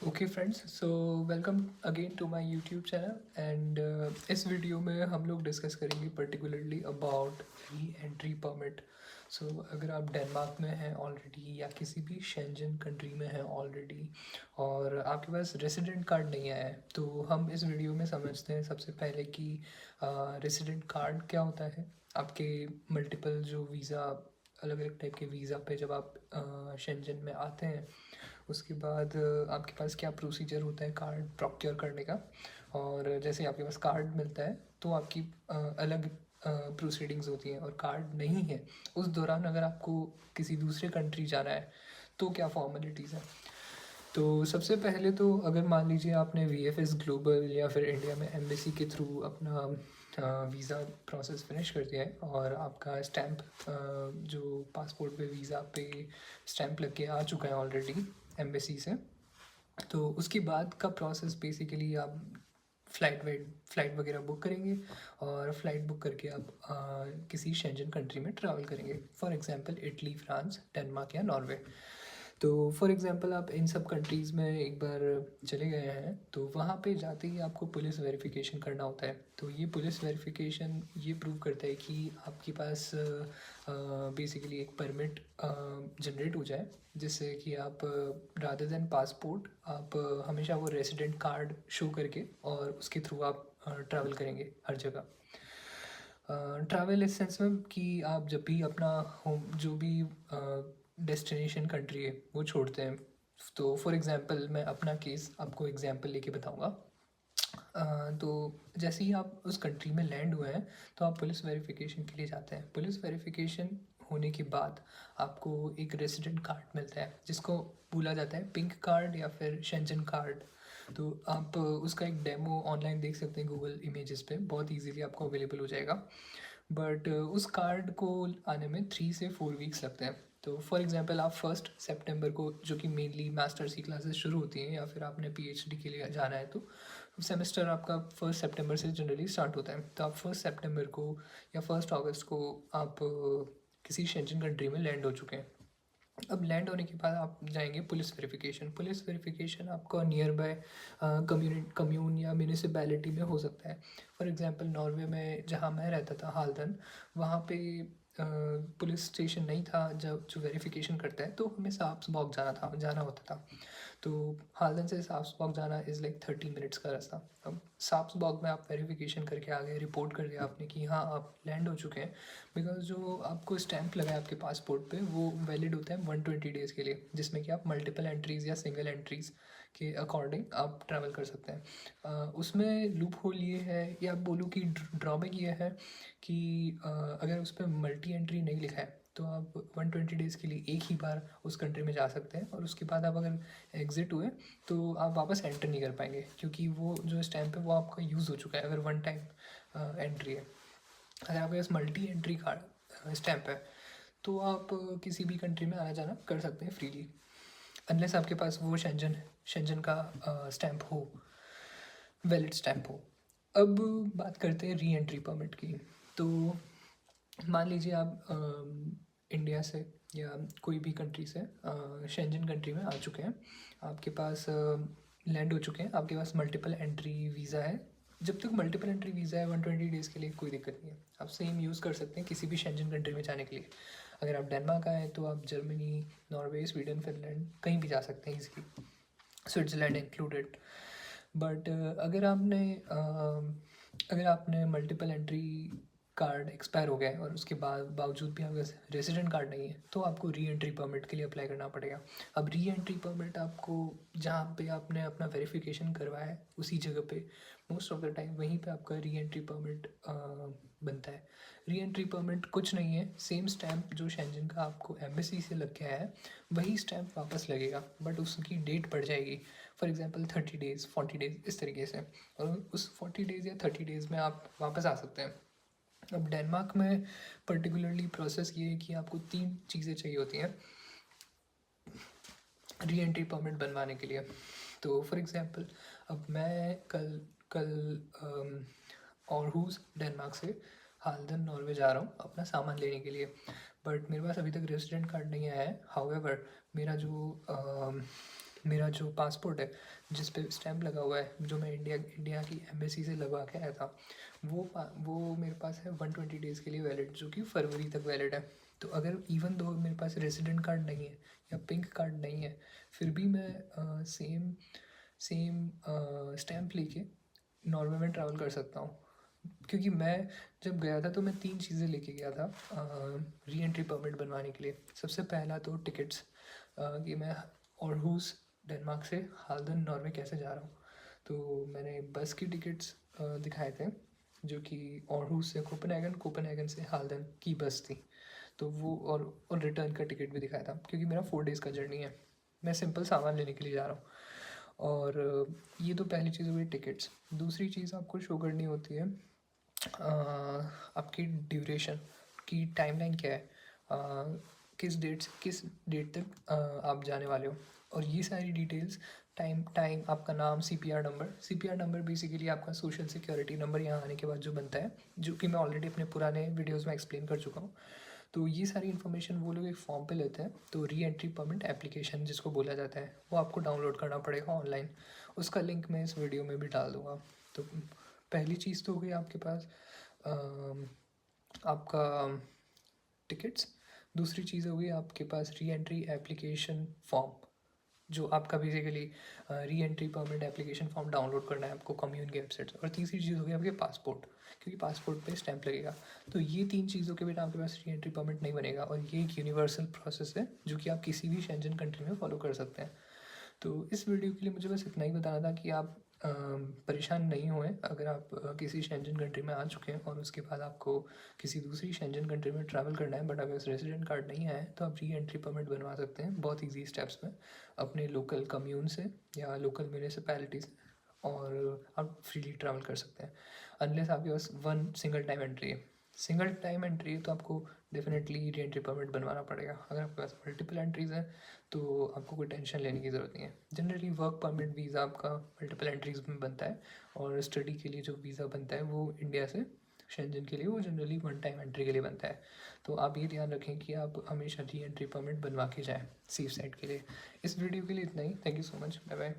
Okay friends, so welcome again to my YouTube channel and इस video में हम लोग डिस्कस करेंगे particularly about reentry permit. So अगर आप डेनमार्क में हैं ऑलरेडी या किसी भी शेंजन कंट्री में हैं ऑलरेडी और आपके पास रेसिडेंट कार्ड नहीं आया है, तो हम इस वीडियो में समझते हैं सबसे पहले कि रेसिडेंट कार्ड क्या होता है। आपके मल्टीपल जो वीज़ा, अलग अलग टाइप के वीज़ा पे जब आप शेंजन में आते हैं, उसके बाद आपके पास क्या प्रोसीजर होता है कार्ड प्रोक्योर करने का। और जैसे आपके पास कार्ड मिलता है तो आपकी अलग प्रोसीडिंग्स होती हैं, और कार्ड नहीं है उस दौरान अगर आपको किसी दूसरे कंट्री जाना है तो क्या फॉर्मेलिटीज़ हैं। तो सबसे पहले तो अगर मान लीजिए आपने VFS ग्लोबल या फिर इंडिया में एम्बेसी के थ्रू अपना वीज़ा प्रोसेस फिनिश कर दिया है और आपका स्टैम्प जो पासपोर्ट पे वीज़ा पे स्टैम्प लग के आ चुका है ऑलरेडी एम्बेसी से, तो उसके बाद का प्रोसेस बेसिकली आप फ़्लाइट वगैरह बुक करेंगे और फ़्लाइट बुक करके आप किसी शेंजन कंट्री में ट्रैवल करेंगे, for example Italy, France, Denmark या नॉर्वे। तो फॉर एग्जांपल आप इन सब कंट्रीज़ में एक बार चले गए हैं तो वहाँ पे जाते ही आपको पुलिस वेरिफिकेशन करना होता है। तो ये पुलिस वेरिफिकेशन ये प्रूव करता है कि आपके पास बेसिकली एक परमिट जनरेट हो जाए, जिससे कि आप रादर देन पासपोर्ट आप हमेशा वो रेसिडेंट कार्ड शो करके और उसके थ्रू आप ट्रैवल करेंगे हर जगह। ट्रैवल इस सेंस में कि आप जब भी अपना होम जो भी डेस्टिनेशन कंट्री है वो छोड़ते हैं, तो फॉर एग्जांपल मैं अपना केस आपको एग्जांपल लेके बताऊंगा। तो जैसे ही आप उस कंट्री में लैंड हुए हैं तो आप पुलिस वेरिफिकेशन के लिए जाते हैं। पुलिस वेरिफिकेशन होने के बाद आपको एक रेसिडेंट कार्ड मिलता है जिसको बोला जाता है पिंक कार्ड या फिर शेंजन कार्ड। तो आप उसका एक डेमो ऑनलाइन देख सकते हैं गूगल इमेजेस पे, बहुत इजीली आपको अवेलेबल हो जाएगा। बट उस कार्ड को आने में 3 से 4 वीक्स लगते हैं। तो फॉर एग्जांपल आप 1 सितंबर को, जो कि मेनली मास्टर्स की क्लासेस शुरू होती हैं या फिर आपने PhD के लिए जाना है, तो सेमेस्टर आपका 1 सितंबर से जनरली स्टार्ट होता है। तो आप 1 सितंबर को या 1 अगस्त को आप किसी शेंजन कंट्री में लैंड हो चुके हैं। अब लैंड होने के बाद आप जाएंगे पुलिस वेरिफिकेशन। पुलिस वेरिफिकेशन आपका नियर बाय कम्यून या म्यूनिसिपैलिटी में हो सकता है। फॉर एग्जांपल नॉर्वे में जहाँ मैं रहता था, हाल्दन, वहाँ पे पुलिस स्टेशन नहीं था जब जो वेरिफिकेशन करता है, तो हमें साप्सबॉक जाना होता था। तो हाल्दन से साप्सबॉक जाना इज़ लाइक 30 मिनट्स का रास्ता। अब साप्सबॉक में आप वेरिफिकेशन करके आ गए, रिपोर्ट कर दिया आपने कि हाँ आप लैंड हो चुके हैं, बिकॉज जो आपको स्टैंप लगा है आपके पासपोर्ट पे वो वैलिड होता है 120 डेज़ के लिए, जिसमें कि आप मल्टीपल एंट्रीज़ या सिंगल एंट्रीज़ के अकॉर्डिंग आप ट्रैवल कर सकते हैं। उसमें लूप होल ये है या बोलूँ कि ड्रॉबैक ये है कि अगर उस पर मल्टी एंट्री नहीं लिखा है तो आप 120 डेज़ के लिए एक ही बार उस कंट्री में जा सकते हैं, और उसके बाद आप अगर एग्ज़िट हुए तो आप वापस एंटर नहीं कर पाएंगे, क्योंकि वो जो स्टैम्प है वो आपका यूज़ हो चुका है अगर वन टाइम एंट्री है। अगर आपके पास मल्टी एंट्री कार्ड स्टैम्प है तो आप किसी भी कंट्री में आना जाना कर सकते हैं फ्रीली, अनलेस आपके पास वो शेंजन का स्टैम्प हो, वैलिड स्टैम्प हो। अब बात करते हैं री एंट्री परमिट की। तो मान लीजिए आप इंडिया से या कोई भी कंट्री से शेंजन कंट्री में आ चुके हैं, आपके पास लैंड हो चुके हैं, आपके पास मल्टीपल एंट्री वीज़ा है। जब तक मल्टीपल एंट्री वीज़ा है 120 डेज़ के लिए कोई दिक्कत नहीं है, आप सेम यूज़ कर सकते हैं किसी भी शेंजन कंट्री में जाने के लिए। अगर आप डेनमार्क आए तो आप जर्मनी, नॉर्वे, स्वीडन, फिनलैंड कहीं भी जा सकते हैं इजीली, स्विट्ज़रलैंड इंक्लूडेड। बट अगर आपने मल्टीपल एंट्री कार्ड एक्सपायर हो गया है और उसके बाद बावजूद भी आपका रेसिडेंट कार्ड नहीं है, तो आपको री एंट्री परमिट के लिए अप्लाई करना पड़ेगा। अब री एंट्री परमिट आपको जहाँ पे आपने अपना वेरिफिकेशन करवाया है उसी जगह पे मोस्ट ऑफ द टाइम वहीं पे आपका री एंट्री परमिट बनता है। री एंट्री परमिट कुछ नहीं है, सेम स्टैम्प जो शेंजन का आपको एम्बेसी से लग के आया है वही स्टैम्प वापस लगेगा, बट उसकी डेट बढ़ जाएगी। फॉर एग्जांपल 30 डेज़, 40 डेज़ इस तरीके से, और उस 40 डेज़ या 30 डेज़ में आप वापस आ सकते हैं। अब डेनमार्क में पर्टिकुलरली प्रोसेस ये है कि आपको 3 चीज़ें चाहिए होती हैं री एंट्री परमिट बनवाने के लिए। तो फॉर एग्जांपल अब मैं कल कल ऑरहूस डेनमार्क से हाल्दन नॉर्वे जा रहा हूँ अपना सामान लेने के लिए, बट मेरे पास अभी तक रेजिडेंट कार्ड नहीं आया है। हाउएवर मेरा जो मेरा जो पासपोर्ट है जिस पे स्टैम्प लगा हुआ है, जो मैं इंडिया की एम्बेसी से लगवा के आया था, वो मेरे पास है 120 डेज़ के लिए वैलिड, जो कि फरवरी तक वैलिड है। तो अगर इवन दो मेरे पास रेजिडेंट कार्ड नहीं है या पिंक कार्ड नहीं है, फिर भी मैं सेम सेम स्टैम्प लेके नॉर्वे में ट्रैवल कर सकता हूँ। क्योंकि मैं जब गया था तो मैं 3 चीज़ें लेके गया था री एंट्री परमिट बनवाने के लिए। सबसे पहला तो टिकट्स, कि मैं ऑरहुस डेनमार्क से हाल्दन नॉर्वे कैसे जा रहा हूँ। तो मैंने बस की टिकट्स दिखाए थे, जो कि ऑरहुस से कोपेनहेगन, कोपेनहेगन से हाल्दन की बस थी। तो वो और रिटर्न का टिकट भी दिखाया था, क्योंकि मेरा 4 डेज़ का जर्नी है, मैं सिंपल सामान लेने के लिए जा रहा हूँ। और ये तो पहली चीज़ हो गई टिकट्स। दूसरी चीज़ आपको शो करनी होती है आपकी ड्यूरेशन की टाइमलाइन क्या है, किस डेट से किस डेट तक आप जाने वाले हो। और ये सारी डिटेल्स, टाइम टाइम आपका नाम, सीपीआर नंबर बेसिकली आपका सोशल सिक्योरिटी नंबर यहाँ आने के बाद जो बनता है, जो कि मैं ऑलरेडी अपने पुराने वीडियोस में एक्सप्लेन कर चुका हूँ। तो ये सारी इन्फॉर्मेशन वो लोग एक फॉर्म पे लेते हैं। तो री एंट्री परमिट एप्लीकेशन जिसको बोला जाता है, वो आपको डाउनलोड करना पड़ेगा ऑनलाइन। उसका लिंक मैं इस वीडियो में भी डाल दूँगा। तो पहली चीज़ तो हो गई आपके पास आपका टिकट्स। दूसरी चीज़ हो गई आपके पास री एंट्री एप्लीकेशन फॉर्म, जो आपका basically re entry permit application form download करना है आपको कम्यून की वेबसाइट से। और तीसरी चीज़ हो गई आपके पासपोर्ट, क्योंकि पासपोर्ट पे स्टैंप लगेगा। तो ये 3 चीज़ों के बिना आपके पास री एंट्री परमिट नहीं बनेगा। और ये एक यूनिवर्सल प्रोसेस है जो कि आप किसी भी शेंजन कंट्री में फॉलो कर सकते हैं। तो इस वीडियो के लिए मुझे बस इतना ही बताना था कि आप परेशान नहीं हुए अगर आप किसी शेंजन कंट्री में आ चुके हैं और उसके बाद आपको किसी दूसरी शेंजन कंट्री में ट्रैवल करना है, बट अगर रेजिडेंट कार्ड नहीं है तो आप री एंट्री परमिट बनवा सकते हैं बहुत ईजी स्टेप्स में अपने लोकल कम्यून से या लोकल म्यूनिसिपैलिटी से। और आप फ्रीली ट्रैवल कर सकते हैं, अनलेस आपके पास वन सिंगल टाइम एंट्री है। सिंगल टाइम एंट्री है तो आपको डेफिनेटली री एंट्री परमिट बनवाना पड़ेगा। अगर आपके पास मल्टीपल एंट्रीज़ हैं तो आपको कोई टेंशन लेने की ज़रूरत नहीं है। जनरली वर्क परमिट वीज़ा आपका मल्टीपल एंट्रीज़ में बनता है, और स्टडी के लिए जो वीज़ा बनता है वो इंडिया से शेंजन के लिए वो जनरली वन टाइम एंट्री के लिए बनता है। तो आप ये ध्यान रखें कि आप हमेशा री एंट्री परमिट बनवा के जाएँ सेफ साइड के लिए। इस वीडियो के लिए इतना ही। Thank you so much. Bye bye.